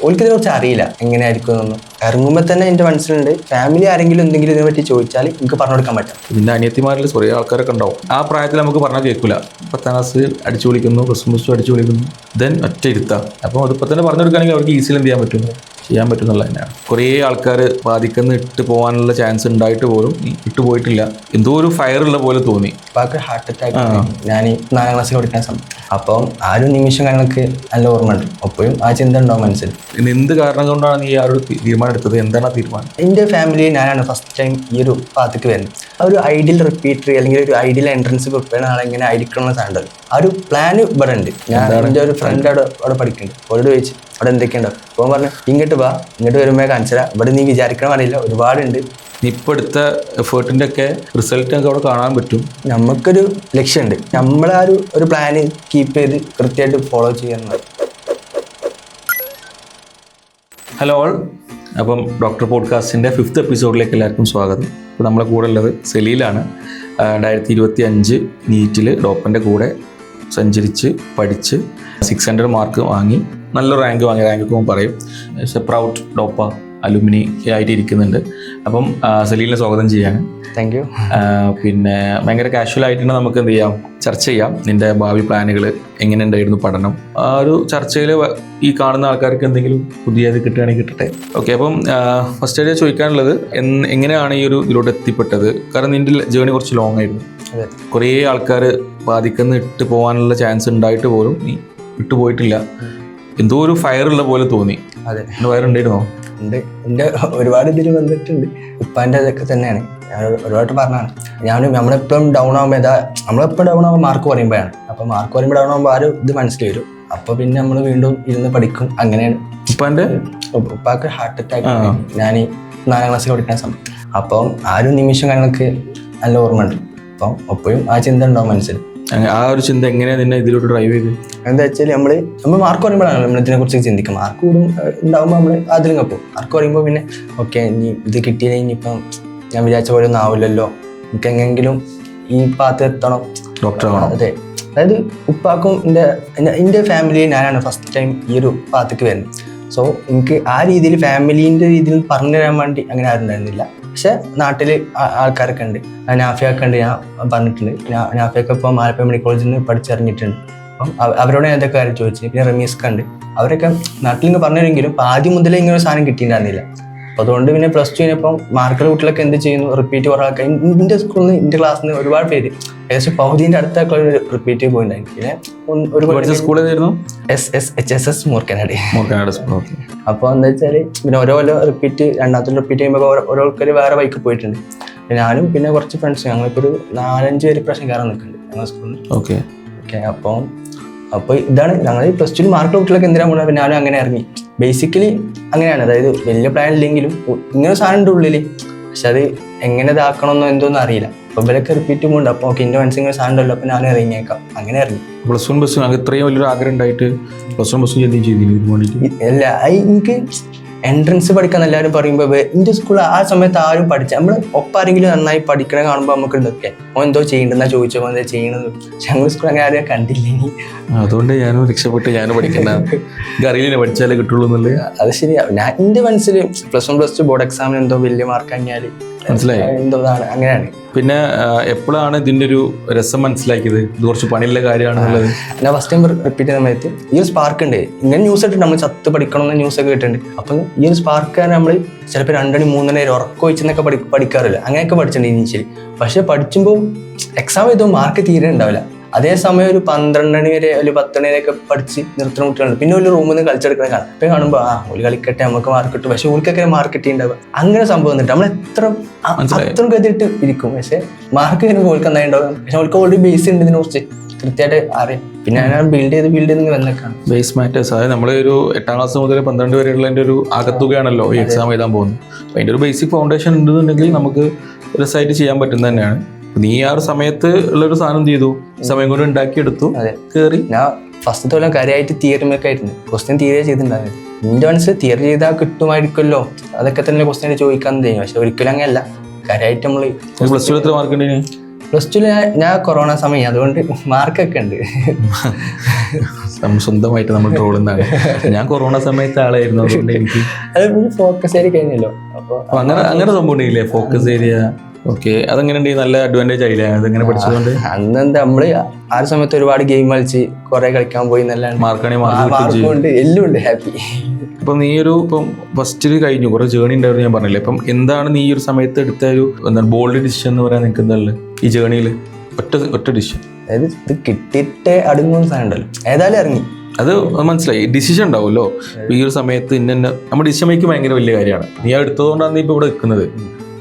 ഓൽക്കിതിനെ കുറിച്ച് അറിയില്ല എങ്ങനെയായിരിക്കും എന്നൊന്നും. ഇറങ്ങുമ്പോൾ തന്നെ എൻ്റെ മനസ്സിലുണ്ട് ഫാമിലി ആരെങ്കിലും എന്തെങ്കിലും ഇതിനെ പറ്റി ചോദിച്ചാൽ എനിക്ക് പറഞ്ഞു കൊടുക്കാൻ പറ്റും. ഇതിൻ്റെ അനിയത്തിമാരിൽ കുറേ ആൾക്കാരൊക്കെ ഉണ്ടാവും. ആ പ്രായത്തിൽ നമുക്ക് പറഞ്ഞാൽ കേൾക്കില്ല. 10ാം ക്ലാസ് അടിച്ചു വിളിക്കുന്നു, +1 അടിച്ചു വിളിക്കുന്നു, ദെൻ ഒറ്റ ഇരുത്താം. അപ്പോൾ അതിപ്പോൾ തന്നെ പറഞ്ഞു കൊടുക്കുകയാണെങ്കിൽ അവർക്ക് ഈസിയിൽ എന്ത് ചെയ്യാൻ പറ്റും എന്നുള്ളത് തന്നെയാണ്. കുറേ ആൾക്കാർ ബാധിക്കുന്ന ഇട്ട് പോകാനുള്ള ചാൻസ് ഉണ്ടായിട്ട് പോലും ഇട്ട് പോയിട്ടില്ല. എന്തോ ഒരു ഫയറുള്ള പോലെ തോന്നി. ഉപ്പാക്ക് ഹാർട്ട് അറ്റാക്ക് ഞാൻ 4ാം ക്ലാസ്സിൽ പഠിക്കാൻ സമയം. അപ്പം ആ ഒരു നിമിഷം ഞങ്ങൾക്ക് നല്ല ഓർമ്മ ഉണ്ട്. അപ്പോഴും ആ ചിന്ത ഉണ്ടാവും മനസ്സിൽ. എന്ത് കാരണം കൊണ്ടാണ് നീ ആ ഒരു തീരുമാനം എടുത്തത്? എന്താണ് ആ തീരുമാനം? എൻ്റെ ഫാമിലിയിൽ ഞാനാണ് ഫസ്റ്റ് ടൈം ഈ ഒരു പാത്തേക്ക് വരുന്നത്. ആ ഒരു ഐഡിയൽ റിപ്പീറ്റർ അല്ലെങ്കിൽ ഒരു ഐഡിയൽ എൻട്രൻസ് പ്രിപ്പയർ ആളെ എങ്ങനെ ആയിരിക്കണം സാധനം ആ ഒരു പ്ലാൻ ഇവിടെ ഉണ്ട്. ഞാൻ എൻ്റെ ഒരു ഫ്രണ്ട് അവിടെ പഠിക്കുന്നുണ്ട്. അവരോട് ചോദിച്ചു അവിടെ എന്തൊക്കെയുണ്ടോ. അപ്പോൾ പറഞ്ഞു ഇങ്ങോട്ട് വരുമ്പോൾ കാണിച്ചാൽ ഇവിടെ നീ വിചാരിക്കണം അറിയില്ല, ഒരുപാടുണ്ട്. നീ ഇപ്പോൾ എടുത്ത എഫേർട്ടിൻ്റെ ഒക്കെ റിസൾട്ട് ഒക്കെ അവിടെ കാണാൻ പറ്റും. നമുക്കൊരു ലക്ഷ്യമുണ്ട്. നമ്മളെ ആ ഒരു പ്ലാന് കീപ്പ് ചെയ്ത് കൃത്യമായിട്ട് ഫോളോ ചെയ്യുന്നത്. ഹലോ ഓൾ, അപ്പം ഡോക്ടർ പോഡ്കാസ്റ്റിൻ്റെ 5th എപ്പിസോഡിലേക്ക് എല്ലാവർക്കും സ്വാഗതം. ഇപ്പോൾ നമ്മളെ കൂടെ ഉള്ളത് സലീലാണ്. 2025 നീറ്റിൽ ഡോപ്പൻ്റെ കൂടെ സഞ്ചരിച്ച് പഠിച്ച് 600 മാർക്ക് വാങ്ങി നല്ല റാങ്ക് വാങ്ങി. റാങ്കൊക്കെ പറയും പ്രൗഡ് ഡോപ്പ അലുമിനി ആയിട്ട് ഇരിക്കുന്നുണ്ട്. അപ്പം സലീലിനെ സ്വാഗതം ചെയ്യാണ്. Thank you. പിന്നെ ഭയങ്കര കാഷ്വലായിട്ട് നമുക്ക് എന്ത് ചെയ്യാം, ചർച്ച ചെയ്യാം. നിൻ്റെ ഭാവി പ്ലാനുകൾ, എങ്ങനെ ഉണ്ടായിരുന്നു പഠനം. ആ ഒരു ചർച്ചയിൽ ഈ കാണുന്ന ആൾക്കാർക്ക് എന്തെങ്കിലും പുതിയത് കിട്ടുകയാണെങ്കിൽ കിട്ടട്ടെ. ഓക്കെ, അപ്പം ഫസ്റ്റ് ആയിട്ട് ചോദിക്കാനുള്ളത് എങ്ങനെയാണ് ഈ ഒരു ഇതിലോട്ട് എത്തിപ്പെട്ടത്? കാരണം നിൻ്റെ ജേർണി കുറച്ച് ലോങ് ആയിരുന്നു. കുറേ ആൾക്കാർ ബാധിക്കുന്ന ഇട്ട് പോകാനുള്ള ചാൻസ് ഉണ്ടായിട്ട് പോലും നീ ഇട്ട് പോയിട്ടില്ല. എന്തോ ഒരു ഫയറുള്ള പോലെ തോന്നി. അതെ, ഫയറുണ്ടായിരുന്നോ? ഉണ്ട്. എൻ്റെ ഒരുപാട് ഇതിൽ വന്നിട്ടുണ്ട്. ഉപ്പാൻ്റെ അതൊക്കെ തന്നെയാണ്. ഞാൻ ഒരുപാട് പറഞ്ഞാണ്. നമ്മളെപ്പോഴും ഡൗൺ ആകുമ്പോൾ നമ്മളെപ്പോഴും ഡൗൺ ആകുമ്പോൾ മാർക്ക് പറയുമ്പോഴാണ്. അപ്പോൾ മാർക്ക് പറയുമ്പോൾ ഡൗൺ ആകുമ്പോൾ ആ ഒരു ഇത് മനസ്സിൽ വരും. അപ്പോൾ പിന്നെ നമ്മൾ വീണ്ടും ഇരുന്ന് പഠിക്കും. അങ്ങനെയാണ്. ഉപ്പാക്ക് ഹാർട്ട് അറ്റാക്ക് ഞാൻ 4ാം ക്ലാസ്സിൽ പഠിക്കാൻ സമയം. അപ്പം ആ ഒരു നിമിഷം ഞങ്ങൾക്ക് നല്ല ഓർമ്മ ഉണ്ട്. അപ്പം എപ്പോഴും ആ ചിന്ത ഉണ്ടാവും മനസ്സിൽ. ആ ഒരു ചിന്ത എങ്ങനെയാണ് നിന്നെ ഇതിലോട്ട് ഡ്രൈവ് ചെയ്ത്? എന്താ വെച്ചാൽ നമ്മൾ മാർക്ക് പറയുമ്പോഴാണ് നമ്മൾ ഇതിനെ കുറിച്ച് ചിന്തിക്കുക. മാർക്ക് കൂടും ഉണ്ടാകുമ്പോൾ നമ്മൾ അതിലങ്ങ് പോകും. മാർക്ക് പറയുമ്പോൾ പിന്നെ ഓക്കെ, ഇനി ഇത് കിട്ടിയില്ലെങ്കിൽ ഇനിയിപ്പം ഞാൻ വിചാരിച്ച പോലെ ഒന്നും ആവില്ലല്ലോ, എനിക്ക് എങ്ങനെങ്കിലും ഈ പാത്ത് എത്തണം, ഡോക്ടർ ആവണം. അതെ, അതായത് ഉപ്പാക്കും എൻ്റെ ഫാമിലിയിൽ ഞാനാണ് ഫസ്റ്റ് ടൈം ഈ ഒരു പാത്തേക്ക് വരുന്നത്. സോ എനിക്ക് ആ രീതിയിൽ ഫാമിലീൻ്റെ രീതിയിൽ പറഞ്ഞു തരാൻ വേണ്ടി അങ്ങനെ ആരും ഉണ്ടായിരുന്നില്ല. പക്ഷെ നാട്ടിൽ ആൾക്കാരൊക്കെ ഉണ്ട്. നാഫിയൊക്കെ ഉണ്ട്, ഞാൻ പറഞ്ഞിട്ടുണ്ട്. നാഫിയൊക്കെ ഇപ്പോൾ മാലപ്പ മെഡിക്കൽ കോളേജിൽ നിന്ന് പഠിച്ചിറങ്ങിയിട്ടുണ്ട്. അപ്പം അവരോട് ഞാൻ എന്തൊക്കെ കാര്യം ചോദിച്ചു. പിന്നെ റമീസ്ക ഉണ്ട്. അവരൊക്കെ നാട്ടിൽ നിന്ന് പറഞ്ഞിരുന്നെങ്കിലും ആദ്യം മുതലേ ഇങ്ങനെ ഒരു സാധനം കിട്ടിയിട്ടുണ്ടായിരുന്നില്ല. അപ്പോൾ അതുകൊണ്ട് പിന്നെ +2 കഴിഞ്ഞപ്പം മാർക്കുള്ള കുട്ടികളൊക്കെ എന്ത് ചെയ്യുന്നു, റിപ്പീറ്റ് കുറേ ആൾക്കാർ എൻ്റെ സ്കൂളിൽ നിന്ന് എൻ്റെ ക്ലാസ്സിൽ നിന്ന് ഒരുപാട് പേര് ഏകദേശം പൗതിൻ്റെ അടുത്തൊക്കെ റിപ്പീറ്റ് പോയിട്ടുണ്ടായിരുന്നു. പിന്നെ ഒരു സ്കൂളിലായിരുന്നു SSHSS മൂർക്കനാട്. അപ്പോൾ എന്താ വെച്ചാൽ പിന്നെ ഓരോ റിപ്പീറ്റ്, രണ്ടാമത്തെ റിപ്പീറ്റ് ചെയ്യുമ്പോൾ ഓരോ ആൾക്കാർ വേറെ ബൈക്ക് പോയിട്ടുണ്ട്. ഞാനും പിന്നെ കുറച്ച് ഫ്രണ്ട്സ്, ഞങ്ങളിപ്പോൾ ഒരു 4-5 പേര് പ്രാവശ്യം കയറാൻ നിൽക്കുന്നുണ്ട് ഞങ്ങളുടെ സ്കൂളിൽ. ഓക്കെ, അപ്പോൾ ഇതാണ് ഞങ്ങൾ +2 മാർക്കുള്ള കുട്ടികളൊക്കെ എന്തിനാണ് പോകുന്നത്. പിന്നെ ഞാനും അങ്ങനെ ഇറങ്ങി. ബേസിക്കലി അങ്ങനെയാണ്. അതായത് വലിയ പ്ലാൻ ഇല്ലെങ്കിലും ഇങ്ങനെ സാധനം ഉണ്ട് ഉള്ളിൽ. പക്ഷെ അത് എങ്ങനെ ഇതാക്കണമെന്നോ എന്തോന്നും അറിയില്ല. അപ്പോൾ ഇവരൊക്കെ റിപ്പീറ്റ് പോകുന്നുണ്ട്. അപ്പോൾ ഓക്കെ, എൻ്റെ മനസ്സിൽ ഇങ്ങനെ സാധനം ഉണ്ടല്ലോ, അപ്പോൾ ഞാൻ ഇറങ്ങിയേക്കാം. അങ്ങനെ ഇറങ്ങി. +1 ഇത്രയും വലിയൊരു ആഗ്രഹം ഉണ്ടായിട്ട് +1 ചെയ്തില്ല. അല്ല, എനിക്ക് എൻട്രൻസ് പഠിക്കാൻ എല്ലാവരും പറയുമ്പോൾ എൻ്റെ സ്കൂളിൽ ആ സമയത്ത് ആരും പഠിച്ച നമ്മൾ ഒപ്പാരെങ്കിലും നന്നായി പഠിക്കണ കാണുമ്പോൾ നമുക്ക് ഇതൊക്കെ എന്തോ ചെയ്യണ്ടെന്നാ ചോദിച്ചപ്പോൾ എന്താ ചെയ്യണത്. പക്ഷെ ഞങ്ങൾ സ്കൂളിൽ അങ്ങനെ ആരും കണ്ടില്ല. അതുകൊണ്ട് ഞാനും രക്ഷപ്പെട്ട് ഞാനും പഠിക്കണ്ട, അറിയില്ല പഠിച്ചാലേ കിട്ടുള്ളൂ എന്നുള്ളത്. അത് ശരിയാണ്. ഞാൻ എൻ്റെ മനസ്സിൽ +1 +2 ബോർഡ് എക്സാമിന് എന്തോ വലിയ മാർക്ക് കഴിഞ്ഞാൽ മനസ്സിലായി എന്തോ അങ്ങനെയാണ്. പിന്നെ എപ്പോഴാണ് ഇതിൻ്റെ ഒരു രസം മനസ്സിലാക്കിയത്? ഇത് കുറച്ച് പണിയുള്ള കാര്യമാണെന്നുള്ളത്. ഞാൻ ഫസ്റ്റ് ടൈം റിപ്പീറ്റ് ചെയ്യുന്ന സമയത്ത് ഈ ഒരു സ്പാർക്ക് ഉണ്ട്. ഇങ്ങനെ ന്യൂസ് ഇട്ടിട്ട് നമ്മൾ ചത്ത് പഠിക്കണമെന്ന് ന്യൂസൊക്കെ കിട്ടുന്നുണ്ട്. അപ്പം ഈ ഒരു സ്പാർക്ക് നമ്മൾ ചിലപ്പോൾ 2 മണി 3 മണി ഉറക്കം വെച്ചെന്നൊക്കെ പഠിക്കാറില്ല. അങ്ങനെയൊക്കെ പഠിച്ചിട്ടുണ്ട് ഇനീഷ്യലി. പക്ഷെ പഠിച്ചുമ്പോൾ എക്സാം ചെയ്തോ മാർക്ക് തീരെ ഉണ്ടാവില്ല. അതേസമയം ഒരു 12 മണി വരെ ഒരു 10 മണി വരെയൊക്കെ പഠിച്ച് നിർത്തുന്ന കുട്ടികളുണ്ട്. പിന്നെ ഒരു റൂമിൽ നിന്ന് കളിച്ചെടുക്കുന്ന കാണാം. ഇപ്പം കാണുമ്പോൾ ഒരു കളിക്കട്ടെ നമുക്ക് മാർക്ക് കിട്ടും. പക്ഷെ ഓൾക്കൊക്കെ മാർക്ക് കിട്ടിയിട്ടുണ്ടാവുക. അങ്ങനെ സംഭവം വന്നിട്ട് നമ്മൾ അത്ര ഗതിയിട്ട് ഇരിക്കും. പക്ഷെ മാർക്ക് വരുമ്പോൾ ഓൾക്ക് നന്നായി ഉണ്ടാവും. പക്ഷെ അവൾക്ക് ഓൾറെഡി ബേസ് ഉണ്ട് ഇതിനെ കുറിച്ച് കൃത്യമായിട്ട് അറിയാം. പിന്നെ ഞാൻ ബിൽഡ് ചെയ്ത് വന്നേക്കാണ്. Base matters. അതായത് നമ്മൾ ഒരു 8ാം ക്ലാസ് മുതൽ 12 വരെയുള്ളതിൻ്റെ ഒരു ആകത്തുകയാണല്ലോ ഈ എക്സാം എഴുതാൻ പോകുന്നത്. അപ്പം അതിൻ്റെ ഒരു ബേസിക് ഫൗണ്ടേഷൻ ഉണ്ടെന്നുണ്ടെങ്കിൽ നമുക്ക് രസമായിട്ട് ചെയ്യാൻ പറ്റുന്ന തന്നെയാണ്. നീ ആ ഒരു സമയത്ത് ഉള്ളൊരു സാധനം ചെയ്തു, സമയം കൊണ്ട് ഉണ്ടാക്കിയെടുത്തു, കയറി. ഞാൻ ഫസ്റ്റത്തെ കൊല്ലം കാര്യമായിട്ട് തിയറിമൊക്കെ ആയിരുന്നു. ക്വസ്റ്റ്യൻ തിയറി ചെയ്തിട്ടുണ്ടായിരുന്നു. എൻ്റെ മനസ്സിൽ തിയറി ചെയ്താൽ കിട്ടുമായിരിക്കുമല്ലോ, അതൊക്കെ തന്നെ ക്വസ്റ്റ്യൻ ചോദിക്കാൻ ചെയ്യും. പക്ഷെ ഒരിക്കലും അങ്ങനെയല്ല. കാര്യമായിട്ട് നമ്മൾ +2 എത്ര മാർക്ക് ഉണ്ട്? +2 ഞാൻ കൊറോണ സമയം, അതുകൊണ്ട് മാർക്കൊക്കെ ഉണ്ട്. സ്വന്തമായിട്ട് നമ്മൾ ട്രോളുന്നതാണ്. ഞാൻ കൊറോണ സമയത്ത് ആളായിരുന്നു, അതുകൊണ്ട് എനിക്ക് അത് ഫോക്കസ് ഏരിയ കഴിഞ്ഞല്ലോ. അപ്പോൾ അങ്ങനെ സംഭവം ഉണ്ടെങ്കിലേ ഫോക്കസ് ഏരിയ. ഓക്കെ, അതെങ്ങനെ നല്ല അഡ്വാൻറ്റേജ് ആയില്ലേ അതെങ്ങനെ പഠിച്ചതുകൊണ്ട്? അന്നെന്താ നമ്മള് ആ ഒരു സമയത്ത് ഒരുപാട് ഗെയിം കളിച്ച് കുറെ കളിക്കാൻ പോയി, നല്ല മാർക്കുണ്ട്, എല്ലാം ഉണ്ട്, ഹാപ്പി. അപ്പം നീ ഇപ്പം ഫസ്റ്റിൽ കഴിഞ്ഞു, കുറെ ജേണി ഉണ്ടായിരുന്നു ഞാൻ പറഞ്ഞില്ലേ. അപ്പം എന്താണ് നീ ഈ ഒരു സമയത്ത് എടുത്ത ഒരു ബോൾഡ് ഡിസിഷൻ എന്ന് പറയാൻ നിനക്ക് എന്താ ഈ ജേണിയിൽ? ഒറ്റ ഡിസിഷൻ, അതായത് ഇത് കിട്ടിയിട്ട് അടുങ്ങുന്ന സാധനം ഉണ്ടല്ലോ, ഏതായാലും ഇറങ്ങി. അത് മനസ്സിലായി, ഡിസിഷൻ ഉണ്ടാവുമല്ലോ ഈ ഒരു സമയത്ത്. നമ്മുടെ ഡിസിഷൻ മേക്കിങ് ഭയങ്കര വലിയ കാര്യമാണ്. നീ എടുത്തതുകൊണ്ടാണ് നീ ഇപ്പോൾ ഇവിടെ നിൽക്കുന്നത്.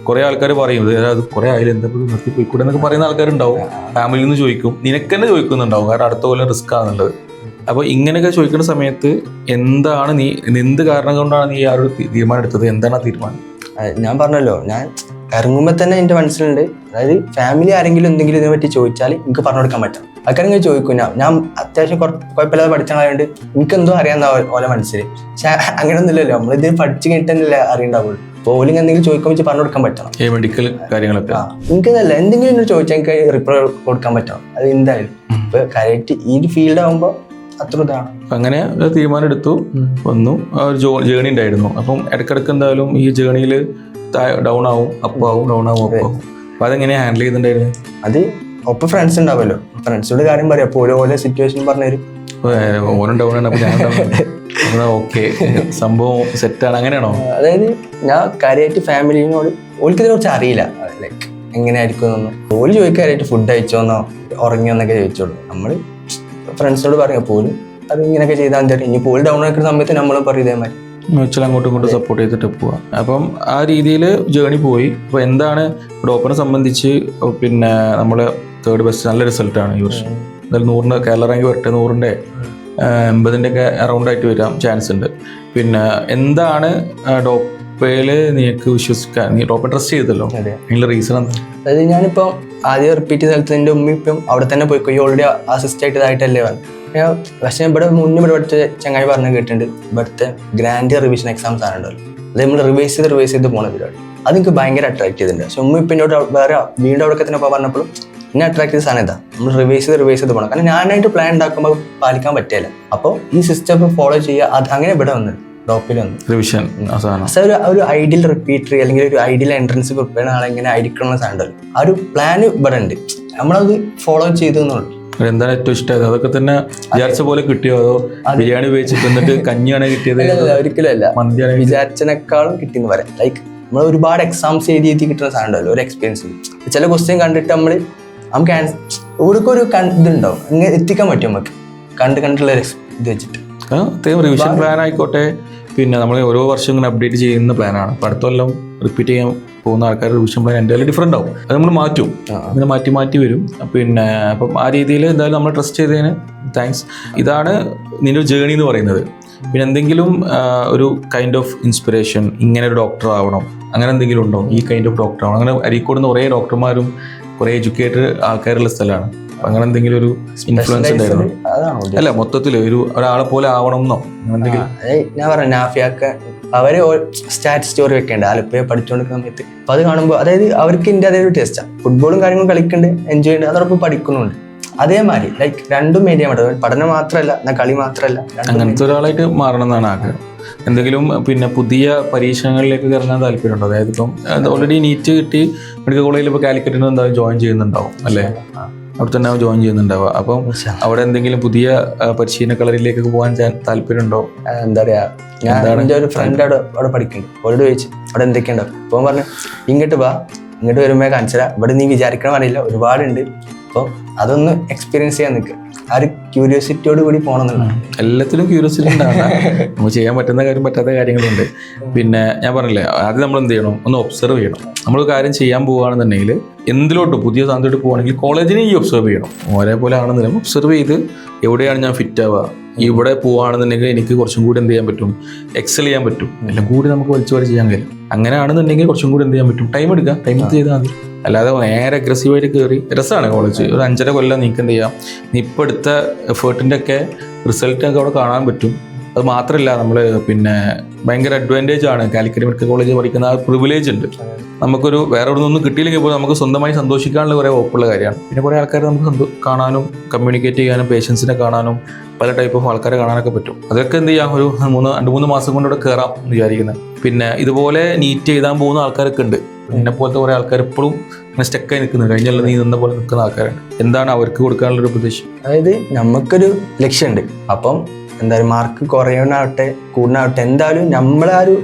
കുറെ ആൾക്കാർ പറയും അത് കുറെ ആയാലും എന്താ നിർത്തി പോയിക്കൂടെ എന്നൊക്കെ പറയുന്ന ആൾക്കാരുണ്ടാവും. ഫാമിലിയിൽ നിന്ന് ചോദിക്കും, നിനക്ക് തന്നെ ചോദിക്കുന്നുണ്ടാവും, കാരണം അടുത്ത കൊല്ലം റിസ്ക് ആണെന്നുള്ളത്. അപ്പോൾ ഇങ്ങനെയൊക്കെ ചോദിക്കുന്ന സമയത്ത് എന്താണ് നീ എന്ത് കാരണം കൊണ്ടാണ് നീ ആ ഒരു തീരുമാനം എടുത്തത്? എന്താണ് ആ തീരുമാനം? ഞാൻ പറഞ്ഞല്ലോ, ഞാൻ ഇറങ്ങുമ്പോൾ തന്നെ എൻ്റെ മനസ്സിലുണ്ട്, അതായത് ഫാമിലി ആരെങ്കിലും എന്തെങ്കിലും ഇതിനെ പറ്റി ചോദിച്ചാൽ എനിക്ക് പറഞ്ഞു കൊടുക്കാൻ പറ്റും. ആൾക്കാരെങ്കിലും ചോദിക്കും, ഞാൻ അത്യാവശ്യം കുഴപ്പമില്ലാതെ പഠിച്ചായതുകൊണ്ട് എനിക്കെന്തോ അറിയാവുന്ന ഓലെ മനസ്സിൽ. പക്ഷെ അങ്ങനെയൊന്നുമില്ലല്ലോ, നമ്മളിത് പഠിച്ചു കഴിഞ്ഞിട്ടല്ലേ അറിയണ്ടാവുള്ളൂ. പോലും എന്തെങ്കിലും ചോദിക്കുമ്പോൾ പറഞ്ഞു കൊടുക്കാൻ പറ്റണം. മെഡിക്കൽ കാര്യങ്ങളൊക്കെ എനിക്കതല്ല, എന്തെങ്കിലും എന്നോട് ചോദിച്ചാൽ എനിക്ക് റിപ്ലൈ കൊടുക്കാൻ പറ്റണം. അത് എന്തായാലും ഇപ്പൊ കറക്റ്റ് ഈ ഒരു ഫീൽഡ് ആകുമ്പോൾ അത്ര ഇതാണ്. അങ്ങനെ തീരുമാനം എടുത്തു, വന്നു. ആ ഒരു ജേണി ഉണ്ടായിരുന്നു. അപ്പം ഇടയ്ക്കിടയ്ക്ക് എന്തായാലും ഈ ജേണിയിൽ ഡൗൺ ആവും, അപ്പാവും, ഡൗൺ ആവും, അപ്പാവും. അപ്പൊ അതെങ്ങനെയാ ഹാൻഡിൽ ചെയ്തിട്ടുണ്ടായിരുന്നു? അത് ഒപ്പം ഫ്രണ്ട്സ് ഉണ്ടാവുമല്ലോ, ഫ്രണ്ട്സോട് കാര്യം പറയാം, അപ്പോൾ ഓരോ സിറ്റുവേഷൻ പറഞ്ഞുതരും. ഓനും ഡൗൺ ആണ്, അപ്പൊ ഞാൻ ഓക്കെ, സംഭവം സെറ്റാണ്. അങ്ങനെയാണോ? അതായത് ഞാൻ കാര്യമായിട്ട് ഫാമിലിനോട് ഓൾക്ക് ഇതിനെക്കുറിച്ച് അറിയില്ല, ലൈക്ക് എങ്ങനെയായിരിക്കും എന്നൊന്നും. ഓല് ചോദിക്കാനായിട്ട് ഫുഡ് അയച്ചോന്നോ ഉറങ്ങിയോന്നൊക്കെ ചോദിച്ചോളൂ. നമ്മൾ ഫ്രണ്ട്സിനോട് പറയാം പോലും അത് ഇങ്ങനെയൊക്കെ ചെയ്താൽ മതി. ഇനി പോലും ഡൗൺ ആക്കുന്ന സമയത്ത് നമ്മളും പറയും ഇതേമാതിരി മ്യൂച്വൽ അങ്ങോട്ടും ഇങ്ങോട്ടും സപ്പോർട്ട് ചെയ്തിട്ട് പോവാം. അപ്പം ആ രീതിയിൽ ജേണി പോയി. അപ്പോൾ എന്താണ് ഡോപ്പറിനെ സംബന്ധിച്ച്? പിന്നെ നമ്മൾ തേർഡ് ബെസ്റ്റ്, നല്ല റിസൾട്ടാണ് ഈ വർഷം. എന്തായാലും 100 കേരള റാങ്ക് വരട്ടെ, 100-ന്റെ 80-ന്റെ ഒക്കെ അറൗണ്ട് ആയിട്ട് വരാൻ ചാൻസ് ഉണ്ട്. പിന്നെ എന്താണ് ഡോപ്പയിൽ നിനക്ക് വിശ്വസിക്കാൻ, നീ ഡോപ്പ ട്രസ്റ്റ് ചെയ്തല്ലോ, അതിനുള്ള റീസൺ എന്താ? അതായത് ഞാനിപ്പോൾ ആദ്യം റിപ്പീറ്റ് ചെയ്ത സ്ഥലത്ത് എൻ്റെ ഉമ്മ ഇപ്പം അവിടെ തന്നെ പോയി ഓൾറെഡി അസിസ്റ്റ് ഇതായിട്ടല്ലേ വന്നു. പക്ഷേ ഇവിടെ പഠിച്ച ചങ്ങായി പറഞ്ഞ് കേട്ടിട്ടുണ്ട്, ഇവിടുത്തെ ഗ്രാൻഡ് റിവിഷൻ എക്സാംസ് ആണുണ്ടല്ലോ, അത് നമ്മൾ റിവൈസ് ചെയ്ത് പോണ പരിപാടി. അതെനിക്ക് ഭയങ്കര അട്രാക്ട് ചെയ്തിട്ടുണ്ട്. പക്ഷെ ഉമ്മ ഇപ്പം എന്നോട് വേറെ വീണ്ടും അവിടെ തന്നെ പറഞ്ഞപ്പോഴും എന്നെ അട്രാക്ട് ചെയ്ത സാധനം ഇതാ, നമ്മൾ റിവൈസ് ചെയ്ത് പോകണം. കാരണം ഞാനായിട്ട് പ്ലാൻ ഉണ്ടാക്കുമ്പോൾ പാലിക്കാൻ പറ്റില്ല. അപ്പോൾ ഈ സിസ്റ്റം ഫോളോ ചെയ്യുക, അത് അങ്ങനെ ഇവിടെ വന്നത് ഡോപ്പിൽ വന്നു റിവിഷൻ. ഒരു ഐഡിയൽ റിപ്പീറ്ററി അല്ലെങ്കിൽ ഒരു ഐഡിയൽ എൻട്രൻസ് പ്രിപ്പയർ ചെയ്യുന്ന ആളെങ്ങനെ ആയിരിക്കണം എന്ന സാധനം ഉണ്ടല്ലോ, ആ ഒരു പ്ലാൻ ഇവിടെ ഉണ്ട്. നമ്മളത് ഫോളോ ചെയ്തെന്നുള്ളൂ. എന്താണ് ഏറ്റവും ഇഷ്ടമായത്? അതൊക്കെ തന്നെ വിചാരിച്ച പോലെ കിട്ടിയോ, അതോ ബിരിയാണി ഉപയോഗിച്ചിട്ട് എന്നിട്ട് കഞ്ഞിയാണ് കിട്ടിയത്? ഒരിക്കലും അല്ല, വിചാരിച്ചതിനേക്കാളും കിട്ടിയെന്ന് പറയാം. ലൈക്ക് നമ്മൾ ഒരുപാട് എക്സാംസ് എഴുതി കിട്ടുന്ന സാധനം ഉണ്ടല്ലോ, ഒരു എക്സ്പീരിയൻസ്. ചില ക്വസ്റ്റ്യൻ കണ്ടിട്ട് നമുക്ക് ഇവിടേക്ക് ഒരു ഇതുണ്ടാവും, അങ്ങനെ എത്തിക്കാൻ പറ്റും നമുക്ക് കണ്ടുള്ള ഇത് വെച്ചിട്ട്. റിവിഷൻ പ്ലാൻ ആയിക്കോട്ടെ, പിന്നെ നമ്മൾ ഓരോ വർഷം ഇങ്ങനെ അപ്ഡേറ്റ് ചെയ്യുന്ന പ്ലാനാണ്. അപ്പം അടുത്ത കൊല്ലം റിപ്പീറ്റ് ചെയ്യാൻ പോകുന്ന ആൾക്കാരുടെ റിവിഷൻ പ്ലാൻ എൻ്റെ ഡിഫറെൻ്റ് ആവും. അത് നമ്മൾ മാറ്റും, അങ്ങനെ മാറ്റി വരും. പിന്നെ അപ്പം ആ രീതിയിൽ എന്തായാലും നമ്മൾ ട്രസ്റ്റ് ചെയ്തതിന് താങ്ക്സ്. ഇതാണ് നിന്റെ ജേണി എന്ന് പറയുന്നത്. പിന്നെ എന്തെങ്കിലും ഒരു കൈൻഡ് ഓഫ് ഇൻസ്പിറേഷൻ, ഇങ്ങനെ ഒരു ഡോക്ടർ ആവണം, അങ്ങനെ എന്തെങ്കിലും ഉണ്ടോ? ഈ കൈൻഡ് ഓഫ് ഡോക്ടർ ആവണം. അങ്ങനെ അരീക്കോട് നിന്ന് കുറേ ഡോക്ടർമാരും കുറേ എഡ്യൂക്കേറ്റഡ് ആൾക്കാരുള്ള സ്ഥലമാണ്. അങ്ങനെ എന്തെങ്കിലും ഒരു ഇൻഫ്ലുവൻസ് ഉണ്ടായിരുന്നു? അല്ല, മൊത്തത്തിൽ ഒരാളെ പോലെ ആവണം എന്നോ എന്തെങ്കിലും? ഞാൻ പറഞ്ഞു നാഫിയാക്ക് അവര് സ്റ്റാറ്റ് സ്റ്റോറി വെക്കേണ്ട ആലപ്പുഴ പഠിച്ചുകൊണ്ടിരിക്കുന്ന സമയത്ത്. അപ്പൊ അത് കാണുമ്പോൾ അതായത് അവർക്ക് എൻ്റെ അതേ ഒരു ടേസ്റ്റാണ്. ഫുട്ബോളും കാര്യങ്ങളും കളിക്കുന്നുണ്ട്, എൻജോയ് ചെയ്യുന്നുണ്ട്, അതോടൊപ്പം പഠിക്കുന്നുണ്ട്. അതേമാതിരി ലൈക്ക് രണ്ടും മെയിൻ പറ്റും, പഠനം മാത്രമല്ല എന്നാൽ കളി മാത്രമല്ല. അങ്ങനത്തെ ഒരാളായിട്ട് മാറണം എന്നാണ് ആഗ്രഹം. എന്തെങ്കിലും പിന്നെ പുതിയ പരീക്ഷണങ്ങളിലേക്ക് ഇറങ്ങാൻ താല്പര്യമുണ്ടോ? അതായത് ഇപ്പം ഓൾറെഡി നീറ്റ് കിട്ടി മെഡിക്കൽ കോളേജിൽ ഇപ്പോൾ കാലിക്കറ്റിന് എന്തായാലും ജോയിൻ ചെയ്യുന്നുണ്ടാവും അല്ലേ? അവിടെ തന്നെ ജോയിൻ ചെയ്യുന്നുണ്ടാവുക. അപ്പം അവിടെ എന്തെങ്കിലും പുതിയ പരിശീലന കളരിലേക്കൊക്കെ പോകാൻ താല്പര്യമുണ്ടോ? എന്താ പറയാ, ഞാൻ എൻ്റെ ഒരു ഫ്രണ്ട് അവിടെ പഠിക്കുന്നുണ്ട്, അവരോട് ചോദിച്ചു അവിടെ എന്തൊക്കെയുണ്ടാവും. അപ്പോൾ പറഞ്ഞു ഇങ്ങോട്ട് വരുമ്പോൾ കാണിച്ചാൽ ഇവിടെ നീ വിചാരിക്കണം അറിയില്ല, ഒരുപാടുണ്ട്. അപ്പോൾ അതൊന്ന് എക്സ്പീരിയൻസ് ചെയ്യാൻ നിൽക്കുക. ആ ഒരു ക്യൂരിയോസിറ്റിയോട് കൂടി പോകണമെന്നുള്ളതാണ്. എല്ലാത്തിലും ക്യൂരിയോസിറ്റി ഉണ്ടാകുക, നമുക്ക് ചെയ്യാൻ പറ്റുന്ന കാര്യം പറ്റാത്ത കാര്യങ്ങളുണ്ട്. പിന്നെ ഞാൻ പറഞ്ഞില്ലേ, ആദ്യം നമ്മൾ എന്ത് ചെയ്യണം, ഒന്ന് ഒബ്സർവ് ചെയ്യണം. നമ്മൾ കാര്യം ചെയ്യാൻ പോവുകയാണെന്നുണ്ടെങ്കിൽ എന്തിലോട്ട് പുതിയ സാധനത്തോട്ട് പോകുകയാണെങ്കിൽ കോളേജിനെ ഈ ഒബ്സർവ് ചെയ്യണം. ഒരേപോലെ ആണെന്നുണ്ടെങ്കിൽ ഒബ്സർവ് ചെയ്ത് എവിടെയാണ് ഞാൻ ഫിറ്റ് ആവുക, ഇവിടെ പോവുകയാണെന്നുണ്ടെങ്കിൽ എനിക്ക് കുറച്ചും കൂടി എന്ത് ചെയ്യാൻ പറ്റും, എക്സൽ ചെയ്യാൻ പറ്റും, എല്ലാം കൂടി നമുക്ക് വലിച്ചു ചെയ്യാൻ കഴിയും. അങ്ങനെയാണെന്നുണ്ടെങ്കിൽ കുറച്ചും കൂടി എന്ത് ചെയ്യാൻ പറ്റും, ടൈം എടുക്കുക, ടൈം ചെയ്താൽ മതി. അല്ലാതെ നേരെ അഗ്രസീവായിട്ട് കയറി. രസമാണ് കോളേജ്, ഒരു 5.5 കൊല്ലം നീക്ക് എന്ത് ചെയ്യാം, നീ ഇപ്പോൾ എടുത്ത എഫേർട്ടിൻ്റെ ഒക്കെ റിസൾട്ടൊക്കെ അവിടെ കാണാൻ പറ്റും. അത് മാത്രമല്ല നമ്മൾ പിന്നെ ഭയങ്കര അഡ്വാൻറ്റേജ് ആണ് കാലിക്കറ്റ് മെഡിക്കൽ കോളേജ് പഠിക്കുന്ന ആ പ്രിവിലേജ് ഉണ്ട്. നമുക്കൊരു വേറെ ഇവിടെ നിന്നൊന്നും കിട്ടിയില്ലെങ്കിൽ പോലും നമുക്ക് സ്വന്തമായി സന്തോഷിക്കാനുള്ള കുറേ വകുപ്പുള്ള കാര്യമാണ്. പിന്നെ കുറേ ആൾക്കാരെ നമുക്ക് കാണാനും കമ്മ്യൂണിക്കേറ്റ് ചെയ്യാനും പേഷ്യൻസിനെ കാണാനും പല ടൈപ്പ് ഓഫ് ആൾക്കാരെ കാണാനൊക്കെ പറ്റും. അതൊക്കെ എന്ത് ചെയ്യാം, ഒരു 2-3 മാസം കൊണ്ട് ഇവിടെ കയറാം എന്ന് വിചാരിക്കുന്നത്. പിന്നെ ഇതുപോലെ നീറ്റ് എഴുതാൻ പോകുന്ന ആൾക്കാരൊക്കെ ഉണ്ട്. എന്നെ പോലത്തെ കുറേ ആൾക്കാർ എപ്പോഴും ഇങ്ങനെ സ്റ്റക്കായി നിൽക്കുന്നത്, കഴിഞ്ഞാൽ നീ നിന്ന പോലെ നിൽക്കുന്ന ആൾക്കാരുണ്ട്. എന്താണ് അവർക്ക് കൊടുക്കാനുള്ളൊരു ഉപദേശം? അതായത് നമുക്കൊരു ലക്ഷ്യമുണ്ട്. അപ്പം എന്തായാലും മാർക്ക് കുറയണാവട്ടെ കൂടണാവട്ടെ, എന്തായാലും നമ്മളെ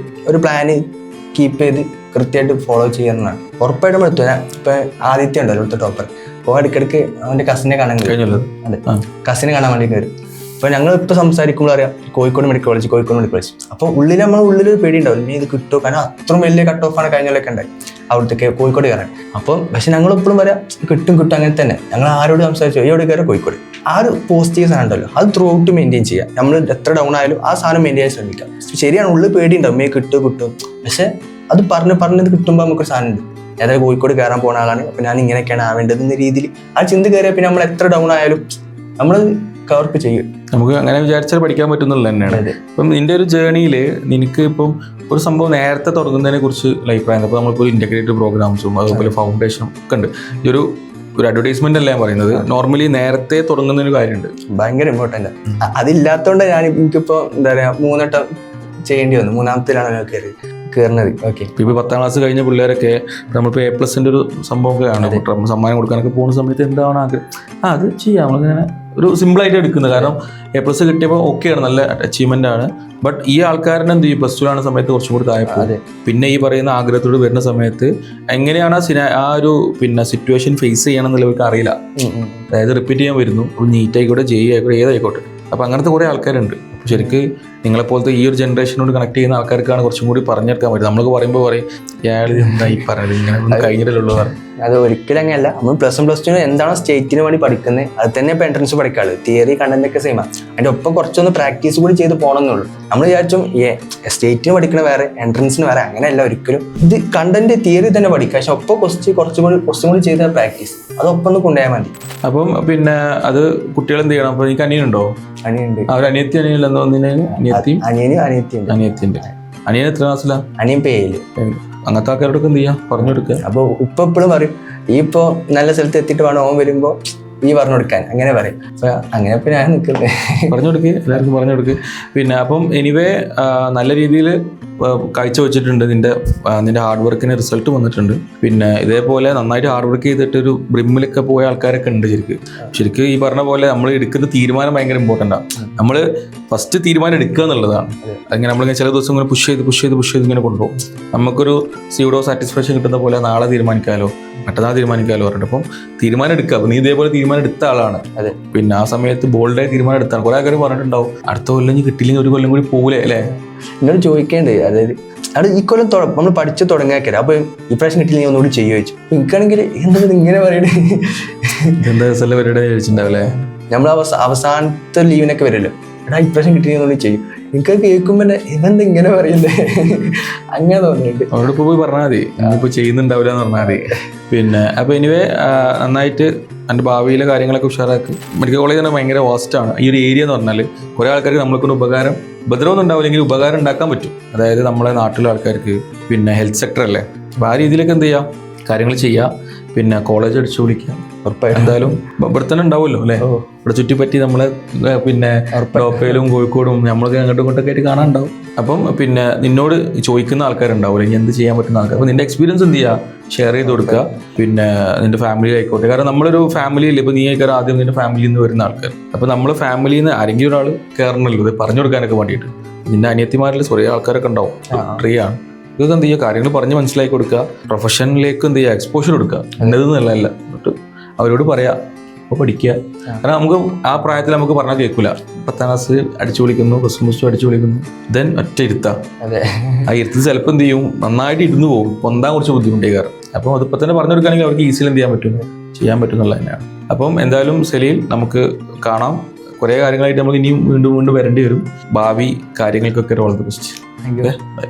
ഒരു പ്ലാന് കീപ്പ് ചെയ്ത് കൃത്യമായിട്ട് ഫോളോ ചെയ്യുന്നതാണ്. ഉറപ്പായിട്ടും നമ്മൾ എത്തുക. ഇപ്പം ആദിത്യം ഉണ്ടല്ലോ ഇവിടുത്തെ ടോപ്പർ, അപ്പോൾ ഇടയ്ക്കിടയ്ക്ക് അവൻ്റെ കസിനെ കാണാൻ കഴിഞ്ഞല്ലോ. അതെ, കസിനെ കാണാൻ വേണ്ടി കയറി. അപ്പോൾ ഞങ്ങൾ ഇപ്പോൾ സംസാരിക്കുമ്പോൾ അറിയാം കോഴിക്കോട് മെഡിക്കൽ കോളേജ്. അപ്പോൾ ഉള്ളിലൊരു പേടി ഉണ്ടാവും, ഇനി ഇത് കിട്ടുമോ, കാരണം അത്രയും വലിയ കട്ട് ഓഫാണ് കഴിഞ്ഞൊക്കെ ഉണ്ടായി അവിടുത്തെ കോഴിക്കോട് കയറാൻ. അപ്പം പക്ഷെ ഞങ്ങളെപ്പോഴും പറയാം കിട്ടും അങ്ങനെ തന്നെ. ഞങ്ങൾ ആരോട് സംസാരിച്ചു എവിടെ കയറാം കോഴിക്കോട്. ആ ഒരു പോസിറ്റീവ് സാധനം ഉണ്ടല്ലോ, അത് ത്രൂ ഔട്ട് മെയിൻറ്റെയിൻ ചെയ്യുക. നമ്മൾ എത്ര ഡൗൺ ആയാലും ആ സാധനം മെയിൻറ്റെയിൻ ചെയ്യാൻ ശ്രമിക്കാം. ശരിയാണ്, ഉള്ളിൽ പേടി ഉണ്ടാവും, കിട്ടും. പക്ഷെ അത് പറഞ്ഞത് കിട്ടുമ്പോൾ നമുക്കൊരു സാധനം ഉണ്ട്, ഏതായാലും കോഴിക്കോട് കയറാൻ പോകുന്ന ആളാണ്, അപ്പം ഞാൻ ഇങ്ങനെയൊക്കെയാണ് ആവേണ്ടതെന്ന രീതിയിൽ ആ ചിന്ത കയറിയാൽ പിന്നെ നമ്മൾ എത്ര ഡൗൺ ആയാലും നമ്മൾ കവർക്ക് ചെയ്യും. നമുക്ക് അങ്ങനെ വിചാരിച്ചാൽ പഠിക്കാൻ പറ്റുന്നുള്ളത് തന്നെയാണ്. ഇപ്പം നിന്റെ ഒരു ജേണിയിൽ നിനക്ക് ഇപ്പം ഒരു സംഭവം നേരത്തെ തുടങ്ങുന്നതിനെ കുറിച്ച് അഭിപ്രായം. അപ്പോൾ നമ്മളിപ്പോൾ ഇൻ്റഗ്രേറ്റഡ് പ്രോഗ്രാംസും അതുപോലെ ഫൗണ്ടേഷനും ഒക്കെ ഉണ്ട്. ഈ ഒരു അഡ്വർടൈസ്മെന്റ് അല്ല ഞാൻ പറയുന്നത്, നോർമലി നേരത്തെ തുടങ്ങുന്നൊരു കാര്യമുണ്ട്, ഭയങ്കര ഇമ്പോർട്ടൻ്റ്. അതില്ലാത്തതുകൊണ്ട് എനിക്കിപ്പോൾ എന്താ പറയുക 3 വട്ടം ചെയ്യേണ്ടി വന്നു. 3ാമത്തിലാണ് കയറുന്നത്. ഓക്കെ, ഇപ്പോൾ 10ാം ക്ലാസ് കഴിഞ്ഞ പിള്ളേരൊക്കെ നമ്മളിപ്പോൾ A+ൻ്റെ ഒരു സംഭവമൊക്കെയാണ് സമ്മാനം കൊടുക്കാനൊക്കെ പോകുന്ന സമയത്ത് എന്താണ് ആഗ്രഹം, അത് ചെയ്യാം. നമ്മളിങ്ങനെ ഒരു സിമ്പിളായിട്ട് എടുക്കുന്നത്. കാരണം A+ കിട്ടിയപ്പോൾ ഓക്കെയാണ്, നല്ല അച്ചീവ്മെൻ്റ് ആണ്. ബട്ട് ഈ ആൾക്കാരനെ എന്ത് ചെയ്യും, +2 സമയത്ത് കുറച്ചും കൂടി താഴെ. പിന്നെ ഈ പറയുന്ന ആഗ്രഹത്തോട് വരുന്ന സമയത്ത് എങ്ങനെയാണ് ആ ഒരു സിറ്റുവേഷൻ ഫേസ് ചെയ്യണം എന്നുള്ളവർക്ക് അറിയില്ല. അതായത് റിപ്പീറ്റ് ചെയ്യാൻ വരുന്നു, നീറ്റ് ആയിക്കോട്ടെ JEE ആയിക്കോട്ടെ ഏതായിക്കോട്ടെ. അപ്പോൾ അങ്ങനത്തെ കുറേ ആൾക്കാരുണ്ട്. ശരിക്ക് നിങ്ങളെപ്പോലത്തെ ഈ ഒരു ജനറേഷനോട് കണക്ട് ചെയ്യുന്ന ആൾക്കാർക്കാണ് കുറച്ചും കൂടി പറഞ്ഞെടുക്കാൻ പറ്റും. നമ്മളൊക്കെ പറയുമ്പോൾ പറയും ഇയാൾ എന്താ ഈ പറഞ്ഞത്, ഇങ്ങനെ ഒന്നും കഴിഞ്ഞിട്ടുള്ളൂ പറയും. അത് ഒരിക്കലും അങ്ങനെയല്ല. നമ്മൾ +1 എന്താണോ സ്റ്റേറ്റിന് വേണ്ടി പഠിക്കുന്നത് അത് തന്നെ ഇപ്പോൾ എൻട്രൻസ് പഠിക്കാറുള്ളത്. തിയറി കണ്ടന്റ് ഒക്കെ സെയിമാണ്. അതിൻ്റെ ഒപ്പം കുറച്ചൊന്ന് പ്രാക്ടീസ് കൂടി ചെയ്ത് പോകണമെന്നുള്ളൂ. നമ്മൾ വിചാരിച്ചും സ്റ്റേറ്റിന് പഠിക്കണ വേറെ എൻട്രൻസിന് വേറെ, അങ്ങനെയല്ല ഒരിക്കലും. ഇത് കണ്ടന്റ് തിയറി തന്നെ പഠിക്കുക, പക്ഷെ ഒപ്പം കുറച്ചും കൂടി ചെയ്ത പ്രാക്ടീസ് അതൊപ്പം ഒന്ന് കൊണ്ടുപോയാൽ മതി. അപ്പം അത് കുട്ടികൾ എന്ത് ചെയ്യണം? അപ്പോൾ എനിക്ക് അനിയനുണ്ടോ? അനിയുണ്ട്. അനിയത്തി അനിയനല്ലോ? അനിയത്തിയുണ്ട്. അനിയൻ എത്ര ക്ലാസ്സിലാണ്? അനിയൻ PA. അങ്ങനത്തെ ആൾക്കാരോടൊക്കെ എന്ത് ചെയ്യാം, പറഞ്ഞു കൊടുക്കുക. അപ്പോൾ ഉപ്പ എപ്പോഴും പറയും ഈ ഇപ്പോൾ നല്ല സ്ഥലത്ത് എത്തിയിട്ട് വേണം ഓൻ വരുമ്പോൾ ഈ പറഞ്ഞു കൊടുക്കാൻ, അങ്ങനെ പറയും. അപ്പോൾ അങ്ങനെ ഇപ്പോൾ ഞാൻ നിൽക്കുന്നത് പറഞ്ഞു കൊടുക്കുക, എല്ലാവർക്കും പറഞ്ഞു കൊടുക്കുക. പിന്നെ അപ്പം എനിവേ നല്ല രീതിയിൽ കാഴ്ച വെച്ചിട്ടുണ്ട്. നിന്റെ ഹാർഡ് വർക്കിന് റിസൾട്ട് വന്നിട്ടുണ്ട്. പിന്നെ ഇതേപോലെ നന്നായിട്ട് ഹാർഡ് വർക്ക് ചെയ്തിട്ടൊരു ബ്രിമ്മിലൊക്കെ പോയ ആൾക്കാരൊക്കെ ഉണ്ട്. ശരിക്കും ഈ പറഞ്ഞ പോലെ നമ്മൾ എടുക്കുന്ന തീരുമാനം ഭയങ്കര ഇമ്പോർട്ടൻ്റ് ആണ്. നമ്മൾ ഫസ്റ്റ് തീരുമാനം എടുക്കുക എന്നുള്ളതാണ്. അങ്ങനെ നമ്മളിങ്ങനെ ചില ദിവസം ഇങ്ങനെ പുഷ് ചെയ്ത് ഇങ്ങനെ കൊണ്ടുപോകും. നമുക്കൊരു സ്യൂഡോ സാറ്റിസ്ഫാക്ഷൻ കിട്ടുന്ന പോലെ നാളെ തീരുമാനിക്കാമല്ലോ, മറ്റന്നാൾ തീരുമാനിക്കാമല്ലോ പറഞ്ഞിട്ട്. അപ്പം തീരുമാനം എടുക്കുക. അപ്പം നീ ഇതേപോലെ തീരുമാനം എടുത്ത ആളാണ്. അതെ, പിന്നെ ആ സമയത്ത് ബോൾഡായി തീരുമാനം എടുത്താണ്. കുറേ ആൾക്കാർ പറഞ്ഞിട്ടുണ്ടാവും അടുത്ത കൊല്ലം കിട്ടിയില്ലെങ്കിൽ ഒരു കൊല്ലം കൂടി പോകൂലേ അല്ലേ? എന്നോട് ചോദിക്കേണ്ടത്, അതായത് അവിടെ ഈ കൊല്ലം നമ്മൾ പഠിച്ച് തുടങ്ങിയാൽ അപ്പോൾ ഈ പ്രാവശ്യം കിട്ടിയില്ലെങ്കിൽ ഒന്നുകൂടി ചെയ്യുക ചോദിച്ചു. എനിക്കാണെങ്കിൽ എന്താ ഇങ്ങനെ പറയണേ, എന്താ പരിപാടി ചോദിച്ചിട്ടുണ്ടാവില്ലേ? നമ്മൾ അവസാനത്തെ ലീവിനൊക്കെ വരുമല്ലോ, എടാ ഇപ്രാവശ്യം കിട്ടിയില്ലെങ്കിൽ ഒന്നുകൂടി ചെയ്യും. എനിക്കത് കേൾക്കുമ്പോൾ ഇവന്താ ഇങ്ങനെ പറയണ്ടേ, അങ്ങനെ തോന്നിയിട്ട് അവരോട് പോയി പറഞ്ഞാൽ മതി, ഇപ്പോൾ ചെയ്യുന്നുണ്ടാവില്ല എന്ന് പറഞ്ഞാൽ മതി. പിന്നെ അപ്പോൾ എനിവേ നന്നായിട്ട് എൻ്റെ ഭാവിയിലെ കാര്യങ്ങളൊക്കെ ഉഷാറാക്കി. മെഡിക്കൽ കോളേജ് തന്നെ ഭയങ്കര വാസ്റ്റാണ്. ഈ ഒരു ഏരിയ എന്ന് പറഞ്ഞാൽ കുറേ ആൾക്കാർക്ക് നമ്മളെക്കൊണ്ട് ഉപദ്രവമൊന്നും ഉണ്ടാവില്ലെങ്കിൽ ഉപകാരം ഉണ്ടാക്കാൻ പറ്റും. അതായത് നമ്മളെ നാട്ടിലെ ആൾക്കാർക്ക് പിന്നെ ഹെൽത്ത് സെക്ടർ അല്ലേ, അപ്പോൾ ആ രീതിയിലൊക്കെ എന്ത് ചെയ്യാം, കാര്യങ്ങൾ ചെയ്യാം. പിന്നെ കോളേജ് അടിച്ചു വിളിക്കാം. എന്തായാലും ഇവിടെ തന്നെ ഉണ്ടാവുമല്ലോ അല്ലേ, ഇവിടെ ചുറ്റിപ്പറ്റി നമ്മളെ പിന്നെ ടോപ്പയിലും കോഴിക്കോടും നമ്മളൊക്കെ അങ്ങോട്ടും ഇങ്ങോട്ടൊക്കെ ആയിട്ട് കാണാനുണ്ടാവും. അപ്പം പിന്നെ നിന്നോട് ചോദിക്കുന്ന ആൾക്കാരുണ്ടാവില്ല, ഇനി എന്ത് ചെയ്യാൻ പറ്റുന്ന ആൾക്കാർ. അപ്പോൾ നിന്റെ എക്സ്പീരിയൻസ് എന്ത് ചെയ്യുക, ഷെയർ ചെയ്ത് കൊടുക്കുക. പിന്നെ നിന്റെ ഫാമിലി ആയിക്കോട്ടെ, കാരണം നമ്മളൊരു ഫാമിലിയിൽ ഇപ്പോൾ നീ ആയിക്കാരം ആദ്യം നിന്റെ ഫാമിലിയിൽ നിന്ന് വരുന്ന ആൾക്കാർ. അപ്പോൾ നമ്മൾ ഫാമിലിയിൽ നിന്ന് ആരെങ്കിലും ഒരാൾ കയറണമല്ലോ ഇത് പറഞ്ഞു കൊടുക്കാനൊക്കെ വേണ്ടിയിട്ട്. നിന്റെ അനിയത്തിമാരിൽ കുറേ ആൾക്കാരൊക്കെ ഉണ്ടാവും, ട്രീ ആണ്. ഇതൊക്കെ എന്ത് ചെയ്യുക, കാര്യങ്ങൾ പറഞ്ഞ് മനസ്സിലാക്കി കൊടുക്കുക. പ്രൊഫഷനിലേക്ക് എന്ത് ചെയ്യുക, എക്സ്പോഷർ കൊടുക്കുക. എന്നതെന്നല്ല എന്നിട്ട് അവരോട് പറയാം, അപ്പോൾ പഠിക്കുക. കാരണം നമുക്ക് ആ പ്രായത്തിൽ നമുക്ക് പറഞ്ഞാൽ കേൾക്കില്ല. 10ാം ക്ലാസ് അടിച്ചു വിളിക്കുന്നു, +1 അടിച്ചു വിളിക്കുന്നു, ദെൻ ഒറ്റ ഇരുത്താം. ആ ഇരുത്ത് ചിലപ്പോൾ എന്ത് ചെയ്യും, നന്നായിട്ട് ഇരുന്ന് പോകും, പൊന്താൻ കുറച്ച് ബുദ്ധിമുട്ടേ കാരണം. അപ്പോൾ അതിപ്പോൾ തന്നെ പറഞ്ഞു കൊടുക്കുകയാണെങ്കിൽ അവർക്ക് ഈസിയിൽ എന്ത് ചെയ്യാൻ പറ്റും എന്നുള്ളത് തന്നെയാണ്. അപ്പം എന്തായാലും സെലീൽ, നമുക്ക് കാണാം. കുറേ കാര്യങ്ങളായിട്ട് നമുക്ക് ഇനിയും വീണ്ടും വരേണ്ടി വരും. ഭാവി കാര്യങ്ങൾക്കൊക്കെ all the best. Thank you. By.